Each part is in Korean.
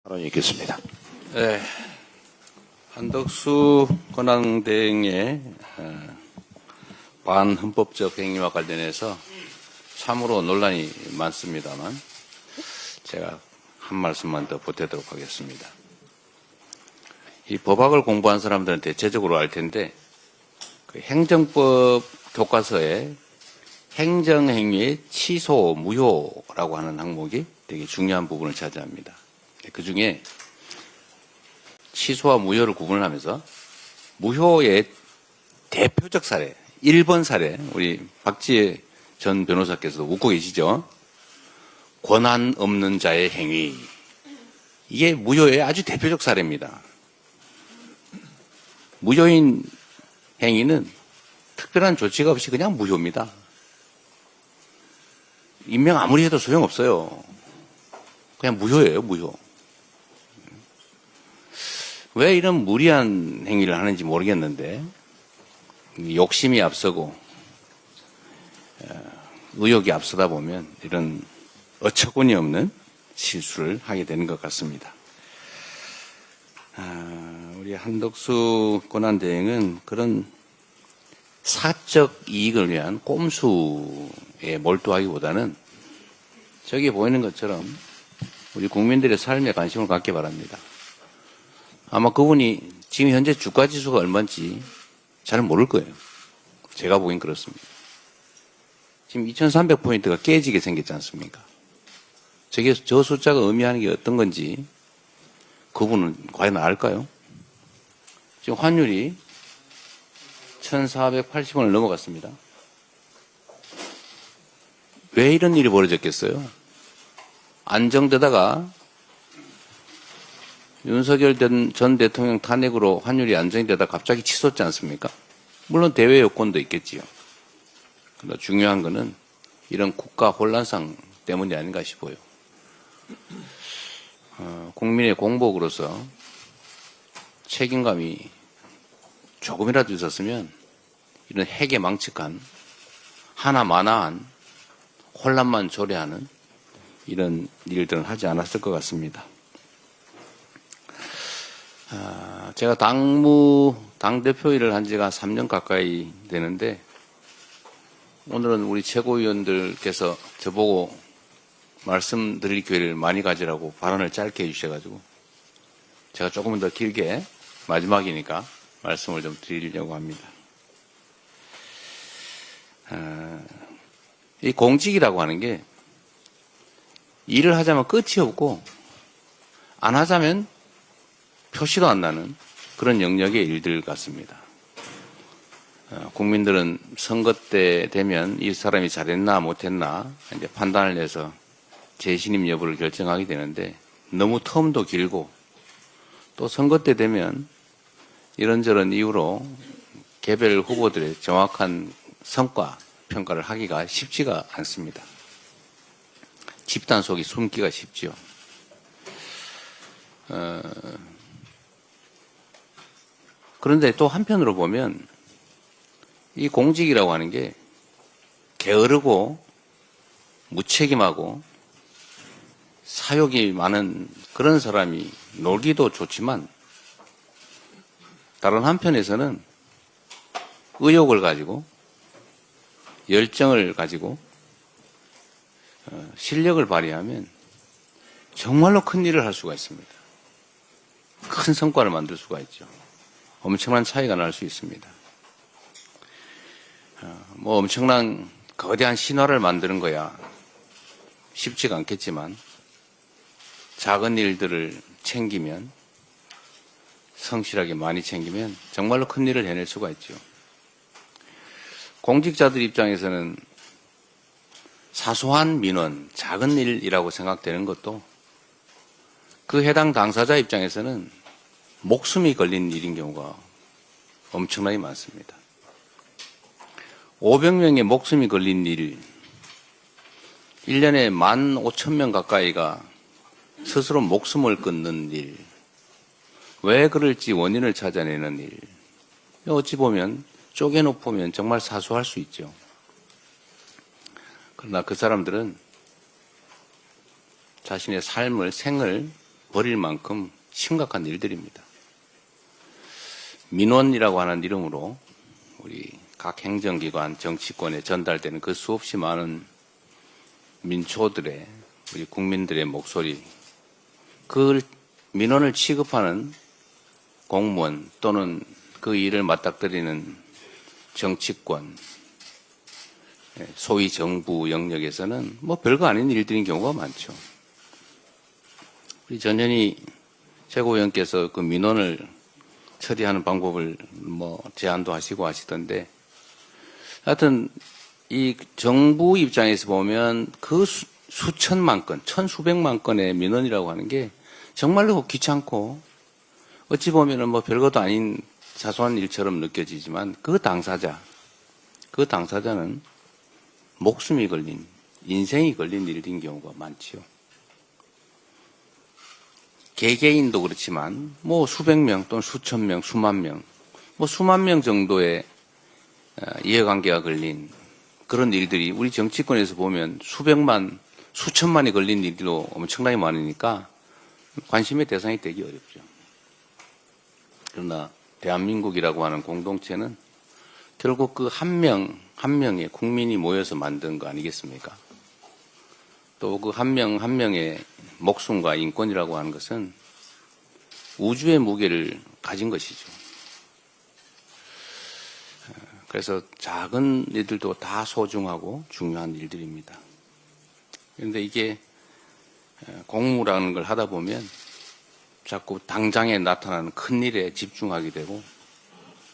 발언이 있겠습니다. 네, 한덕수 권한대행의 반헌법적 행위와 관련해서 참으로 논란이 많습니다만 제가 한 말씀만 더 보태도록 하겠습니다. 이 법학을 공부한 사람들은 대체적으로 알 텐데 그 행정법 교과서에 행정행위의 취소, 무효라고 하는 항목이 되게 중요한 부분을 차지합니다. 그 중에 취소와 무효를 구분을 하면서 무효의 대표적 사례, 1번 사례, 우리 박지혜 전 변호사께서도 웃고 계시죠? 권한 없는 자의 행위. 이게 무효의 아주 대표적 사례입니다. 무효인 행위는 특별한 조치가 없이 그냥 무효입니다. 임명 아무리 해도 소용없어요. 그냥 무효예요, 무효. 왜 이런 무리한 행위를 하는지 모르겠는데 욕심이 앞서고 의욕이 앞서다 보면 이런 어처구니 없는 실수를 하게 되는 것 같습니다. 우리 한덕수 권한대행은 그런 사적 이익을 위한 꼼수에 몰두하기보다는 저기 보이는 것처럼 우리 국민들의 삶에 관심을 갖기 바랍니다. 아마 그분이 지금 현재 주가지수가 얼마인지 잘 모를 거예요. 제가 보기엔 그렇습니다. 지금 2300포인트가 깨지게 생겼지 않습니까? 저 숫자가 의미하는 게 어떤 건지 그분은 과연 알까요? 지금 환율이 1480원을 넘어갔습니다. 왜 이런 일이 벌어졌겠어요? 안정되다가 윤석열 전 대통령 탄핵으로 환율이 안정이 되다 갑자기 치솟지 않습니까? 물론 대외 요건도 있겠지요. 그러나 중요한 거는 이런 국가 혼란상 때문이 아닌가 싶어요. 국민의 공복으로서 책임감이 조금이라도 있었으면 이런 핵에 망측한 하나마나한 혼란만 초래하는 이런 일들은 하지 않았을 것 같습니다. 제가 당대표 일을 한 지가 3년 가까이 되는데 오늘은 우리 최고위원들께서 저보고 말씀드릴 기회를 많이 가지라고 발언을 짧게 해주셔가지고 제가 조금은 더 길게 마지막이니까 말씀을 좀 드리려고 합니다. 이 공직이라고 하는 게 일을 하자면 끝이 없고 안 하자면 표시도 안 나는 그런 영역의 일들 같습니다. 국민들은 선거 때 되면 이 사람이 잘했나 못했나 이제 판단을 내서 재신임 여부를 결정하게 되는데 너무 텀도 길고 또 선거 때 되면 이런저런 이유로 개별 후보들의 정확한 성과 평가를 하기가 쉽지가 않습니다. 집단 속이 숨기가 쉽죠. 그런데 또 한편으로 보면 이 공직이라고 하는 게 게으르고 무책임하고 사욕이 많은 그런 사람이 놀기도 좋지만 다른 한편에서는 의욕을 가지고 열정을 가지고 실력을 발휘하면 정말로 큰 일을 할 수가 있습니다. 큰 성과를 만들 수가 있죠. 엄청난 차이가 날 수 있습니다. 뭐 엄청난 거대한 신화를 만드는 거야 쉽지가 않겠지만 작은 일들을 챙기면 성실하게 많이 챙기면 정말로 큰 일을 해낼 수가 있죠. 공직자들 입장에서는 사소한 민원, 작은 일이라고 생각되는 것도 그 해당 당사자 입장에서는 목숨이 걸린 일인 경우가 엄청나게 많습니다. 500명의 목숨이 걸린 일, 1년에 15,000명 가까이가 스스로 목숨을 끊는 일, 왜 그럴지 원인을 찾아내는 일, 어찌 보면 쪼개놓으면 정말 사소할 수 있죠. 그러나 그 사람들은 자신의 삶을, 생을 벌일 만큼 심각한 일들입니다. 민원이라고 하는 이름으로 우리 각 행정기관, 정치권에 전달되는 그 수없이 많은 민초들의, 우리 국민들의 목소리, 그 민원을 취급하는 공무원 또는 그 일을 맞닥뜨리는 정치권, 소위 정부 영역에서는 뭐 별거 아닌 일들인 경우가 많죠. 우리 전현희 최고위원께서 그 민원을 처리하는 방법을 뭐 제안도 하시고 하시던데, 하여튼 이 정부 입장에서 보면 그 수천만 건, 천수백만 건의 민원이라고 하는 게 정말로 귀찮고 어찌 보면은 뭐 별것도 아닌 사소한 일처럼 느껴지지만 그 당사자는 목숨이 걸린, 인생이 걸린 일인 경우가 많지요. 개개인도 그렇지만 뭐 수백 명 또는 수천 명, 수만 명, 뭐 수만 명 정도의 이해관계가 걸린 그런 일들이 우리 정치권에서 보면 수백만, 수천만이 걸린 일도 엄청나게 많으니까 관심의 대상이 되기 어렵죠. 그러나 대한민국이라고 하는 공동체는 결국 그 한 명의 국민이 모여서 만든 거 아니겠습니까? 또 그 한 명의 목숨과 인권이라고 하는 것은 우주의 무게를 가진 것이죠. 그래서 작은 일들도 다 소중하고 중요한 일들입니다. 그런데 이게 공무라는 걸 하다 보면 자꾸 당장에 나타나는 큰 일에 집중하게 되고,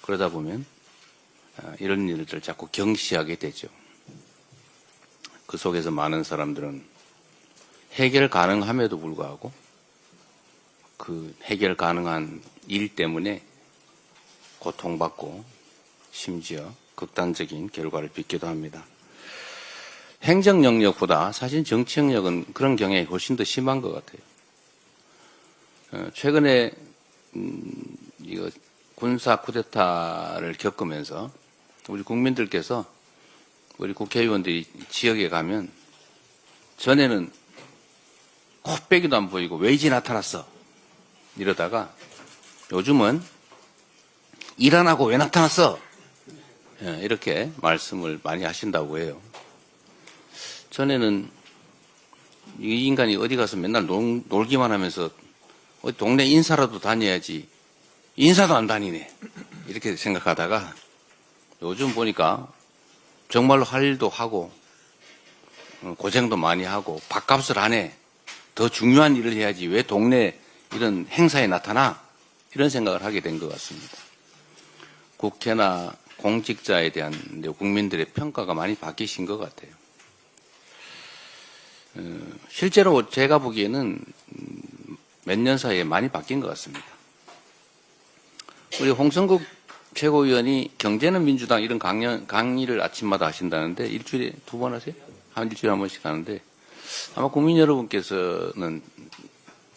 그러다 보면 이런 일들을 자꾸 경시하게 되죠. 그 속에서 많은 사람들은 해결 가능함에도 불구하고 그 해결 가능한 일 때문에 고통받고 심지어 극단적인 결과를 빚기도 합니다. 행정 영역보다 사실 정치 영역은 그런 경향이 훨씬 더 심한 것 같아요. 최근에 이거 군사 쿠데타를 겪으면서 우리 국민들께서, 우리 국회의원들이 지역에 가면 전에는 코빼기도 안 보이고 왜 이제 나타났어 이러다가 요즘은 일 안 하고 왜 나타났어 이렇게 말씀을 많이 하신다고 해요. 전에는 이 인간이 어디 가서 맨날 놀기만 하면서 어디 동네 인사라도 다녀야지 인사도 안 다니네 이렇게 생각하다가 요즘 보니까 정말로 할 일도 하고 고생도 많이 하고 밥값을 안 해. 더 중요한 일을 해야지 왜 동네 이런 행사에 나타나? 이런 생각을 하게 된 것 같습니다. 국회나 공직자에 대한 국민들의 평가가 많이 바뀌신 것 같아요. 실제로 제가 보기에는 몇 년 사이에 많이 바뀐 것 같습니다. 우리 홍성국 최고위원이 경제는 민주당 이런 강의를 아침마다 하신다는데 일주일에 2번 하세요? 일주일에 한 번씩 하는데 아마 국민 여러분께서는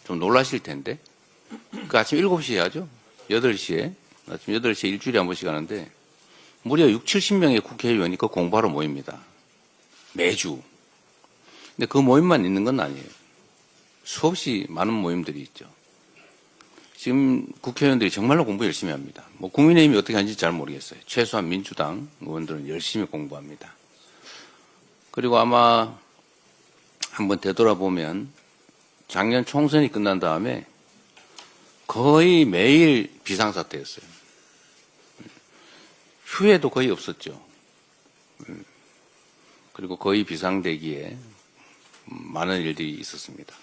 좀 놀라실 텐데 그 아침 7시에 하죠? 8시에 아침 8시에 일주일에 한 번씩 하는데 무려 60-70명의 국회의원이 그 공부하러 모입니다. 매주. 근데 그 모임만 있는 건 아니에요. 수없이 많은 모임들이 있죠. 지금 국회의원들이 정말로 공부 열심히 합니다. 뭐 국민의힘이 어떻게 하는지 잘 모르겠어요. 최소한 민주당 의원들은 열심히 공부합니다. 그리고 아마 한번 되돌아보면 작년 총선이 끝난 다음에 거의 매일 비상사태였어요. 휴회도 거의 없었죠. 그리고 거의 비상대기에 많은 일들이 있었습니다.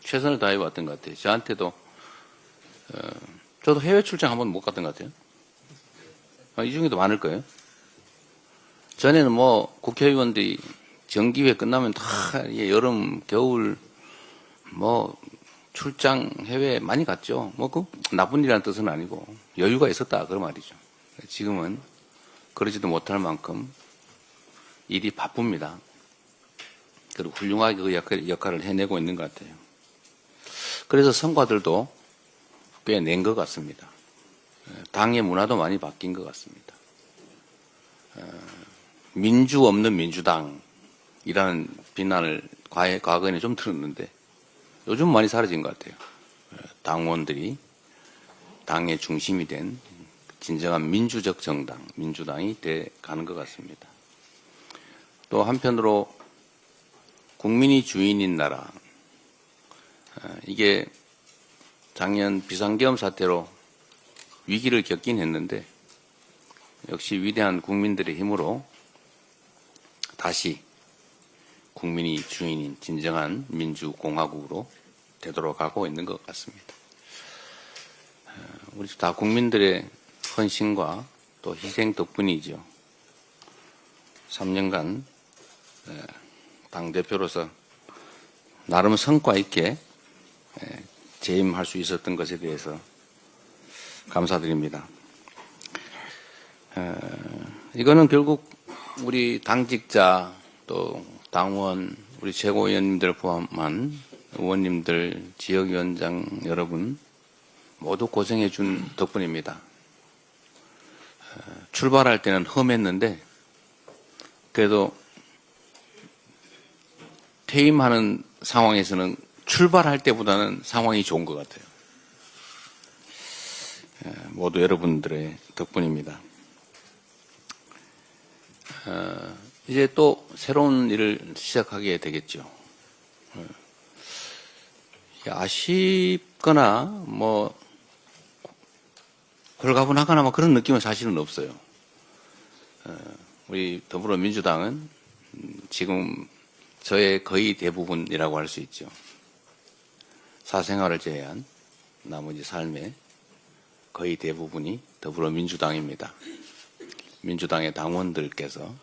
최선을 다해왔던 것 같아요. 저한테도 저도 해외 출장 한번 못 갔던 것 같아요. 이 중에도 많을 거예요. 전에는 뭐 국회의원들이 정기회 끝나면 다 여름, 겨울 뭐 출장 해외 많이 갔죠. 뭐 그 나쁜 일이라는 뜻은 아니고 여유가 있었다 그 말이죠. 지금은 그러지도 못할 만큼 일이 바쁩니다. 그리고 훌륭하게 그 역할을 해내고 있는 것 같아요. 그래서 성과들도 꽤 낸 것 같습니다. 당의 문화도 많이 바뀐 것 같습니다. 민주 없는 민주당이라는 비난을 과거에는 좀 들었는데 요즘 많이 사라진 것 같아요. 당원들이 당의 중심이 된 진정한 민주적 정당, 민주당이 돼 가는 것 같습니다. 또 한편으로 국민이 주인인 나라, 이게 작년 비상계엄 사태로 위기를 겪긴 했는데 역시 위대한 국민들의 힘으로 다시 국민이 주인인 진정한 민주공화국으로 되돌아가고 있는 것 같습니다. 우리 다 국민들의 헌신과 또 희생 덕분이죠. 3년간 당대표로서 나름 성과 있게 재임할 수 있었던 것에 대해서 감사드립니다. 이거는 결국 우리 당직자 또 당원, 우리 최고위원님들 포함한 의원님들, 지역위원장 여러분 모두 고생해 준 덕분입니다. 출발할 때는 험했는데 그래도 퇴임하는 상황에서는 출발할 때보다는 상황이 좋은 것 같아요. 모두 여러분들의 덕분입니다. 이제 또 새로운 일을 시작하게 되겠죠. 아쉽거나 뭐 홀가분하거나 뭐 그런 느낌은 사실은 없어요. 우리 더불어민주당은 지금 저의 거의 대부분이라고 할 수 있죠. 사생활을 제외한 나머지 삶의 거의 대부분이 더불어민주당입니다. 민주당의 당원들께서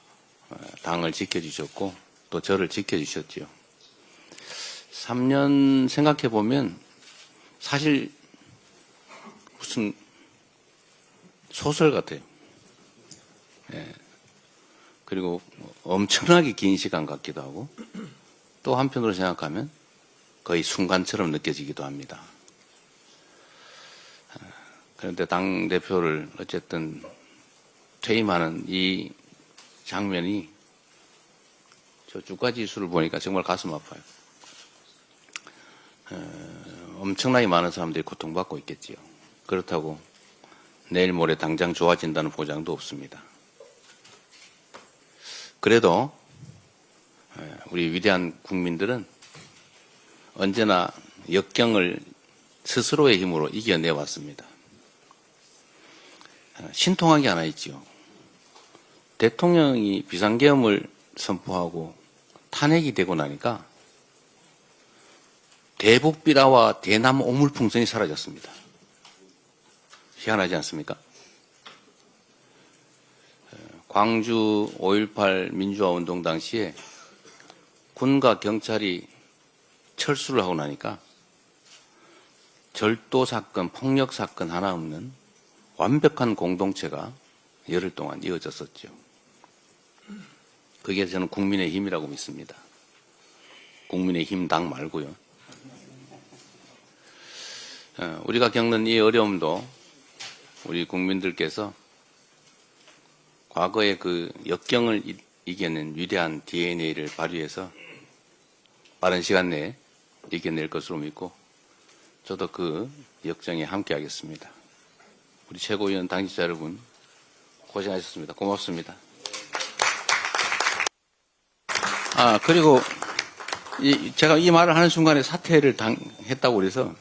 당을 지켜주셨고 또 저를 지켜주셨죠. 3년 생각해 보면 사실 무슨 소설 같아요. 그리고 엄청나게 긴 시간 같기도 하고 또 한편으로 생각하면 거의 순간처럼 느껴지기도 합니다. 그런데 당대표를 어쨌든 퇴임하는 이 장면이 저 주가 지수를 보니까 정말 가슴 아파요. 엄청나게 많은 사람들이 고통받고 있겠지요. 그렇다고 내일 모레 당장 좋아진다는 보장도 없습니다. 그래도 우리 위대한 국민들은 언제나 역경을 스스로의 힘으로 이겨내왔습니다. 신통한 게 하나 있지요. 대통령이 비상계엄을 선포하고 탄핵이 되고 나니까 대북비라와 대남 오물풍선이 사라졌습니다. 희한하지 않습니까? 광주 5.18 민주화운동 당시에 군과 경찰이 철수를 하고 나니까 절도사건, 폭력사건 하나 없는 완벽한 공동체가 열흘 동안 이어졌었죠. 그게 저는 국민의 힘이라고 믿습니다. 국민의 힘 당 말고요. 우리가 겪는 이 어려움도 우리 국민들께서 과거의 그 역경을 이겨낸 위대한 DNA를 발휘해서 빠른 시간 내에 이겨낼 것으로 믿고 저도 그 역정에 함께하겠습니다. 우리 최고위원 당직자 여러분 고생하셨습니다. 고맙습니다. 그리고 제가 이 말을 하는 순간에 사퇴를 했다고 그래서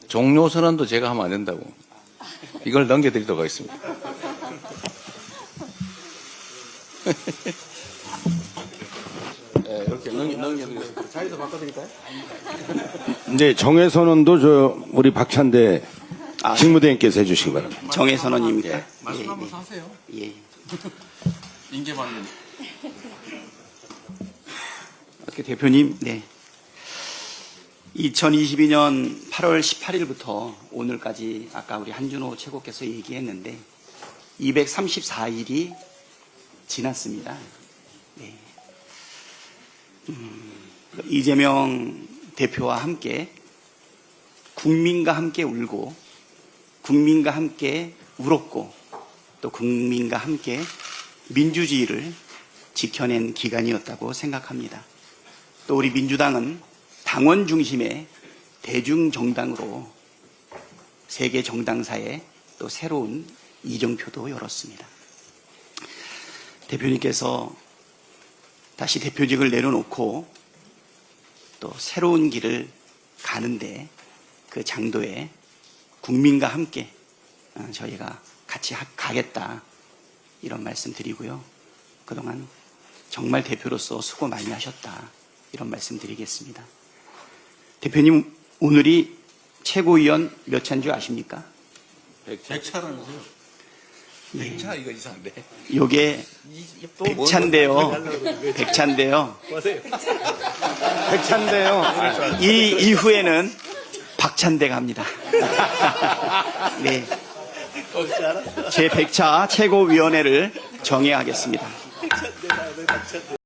종료 선언도 제가 하면 안 된다고 이걸 넘겨드리도록 하겠습니다. 이렇게 넘겨드리겠습니다. 자리도 바꿔드릴까요? 네, 정회선언도 우리 박찬대 직무대행께서 해주시기 바랍니다. 정회선언입니까? 말씀 한번 하세요. 예. 인계받는. 대표님, 네. 2022년 8월 18일부터 오늘까지 아까 우리 한준호 최고께서 얘기했는데 234일이 지났습니다. 네. 이재명 대표와 함께 국민과 함께 울고 국민과 함께 울었고 또 국민과 함께 민주주의를 지켜낸 기간이었다고 생각합니다. 또 우리 민주당은 당원 중심의 대중정당으로 세계 정당사에 또 새로운 이정표도 열었습니다. 대표님께서 다시 대표직을 내려놓고 또 새로운 길을 가는데 그 장도에 국민과 함께 저희가 같이 가겠다 이런 말씀 드리고요. 그동안 정말 대표로서 수고 많이 하셨다 이런 말씀 드리겠습니다. 대표님 오늘이 최고위원 몇 차인 줄 아십니까? 100차라면서요? 네. 100차 이거 이상한데. 요게 100차인데요. 100차인데요. 백찬데요. 이 이후에는 박찬대 갑니다. 네. 제 100차 최고위원회를 정해하겠습니다.